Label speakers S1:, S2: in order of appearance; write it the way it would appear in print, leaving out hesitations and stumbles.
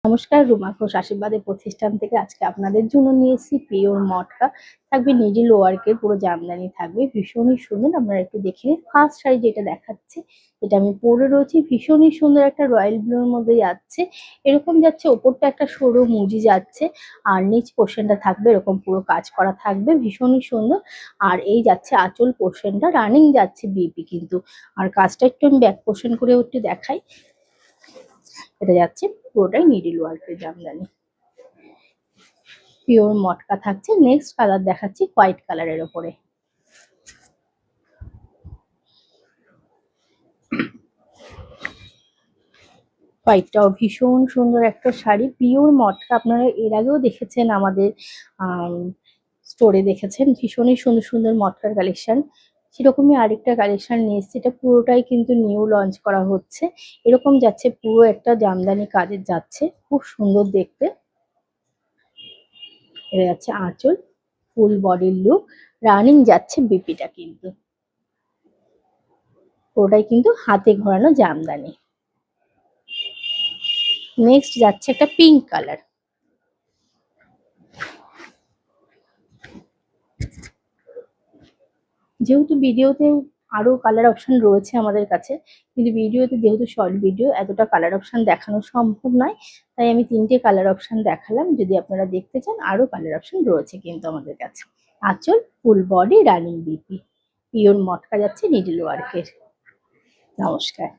S1: নমস্কার, রুমা ঘোষ আশীর্বাদের প্রতিষ্ঠান থেকে আজকে আপনাদের জন্য নিয়ে এসেছি পিওর মটকা। থাকবে নিডল ওয়ার্কের, পুরো জামদানি থাকবে, ভীষণই সুন্দর। আপনারা একটু দেখে নিন। ফার্স্ট শাড়ি যেটা দেখাচ্ছে, এটা আমি পরে রয়েছি, ভীষণই সুন্দর একটা রয়্যাল ব্লুর মধ্যে যাচ্ছে। এরকম যাচ্ছে, ওপরটা একটা সরু মুজি যাচ্ছে, আর নিচ পোর্শনটা থাকবে এরকম পুরো কাজ করা থাকবে, ভীষণই সুন্দর। আর এই যাচ্ছে আঁচল পোর্শনটা, রানিং যাচ্ছে বিপি কিন্তু। আর কাজটা একটু আমি ব্যাক পোর্শন করেও একটু দেখাই। এটা যাচ্ছে পুরোটাই নিডল ওয়ার্কের জামদানি, পিওর মটকা থাকছে। নেক্সট কালার দেখাচ্ছি হোয়াইট কালারের ওপরে। হোয়াইটটাও ভীষণ সুন্দর একটা শাড়ি, পিওর মটকা। আপনারা এর আগেও দেখেছেন আমাদের স্টোরে, দেখেছেন ভীষণই সুন্দর সুন্দর মটকার কালেকশন। সেরকমই আরেকটা কালেকশন নিয়ে এসেছি, এটা পুরোটাই কিন্তু নিউ লঞ্চ করা হচ্ছে। এরকম যাচ্ছে, পুরো একটা জামদানি কাজের যাচ্ছে, খুব সুন্দর দেখতে। এটা যাচ্ছে আঁচল, ফুল বডির লুক, রানিং যাচ্ছে বিপিটা কিন্তু। পুরোটাই কিন্তু হাতে ঘোরানো জামদানি। নেক্সট যাচ্ছে একটা পিঙ্ক কালার। যেহেতু ভিডিওতে আরো কালার অপশন রয়েছে আমাদের কাছে, কিন্তু ভিডিওতে যেহেতু শর্ট ভিডিও, এতটা কালার অপশন দেখানো সম্ভব নয়, তাই আমি 3টে কালার অপশন দেখালাম। যদি আপনারা দেখতে চান, আরো কালার অপশন রয়েছে কিন্তু আমাদের কাছে। আঁচল, full body, running BP, pure মটকা যাচ্ছে নিডল ওয়ার্কের। নমস্কার।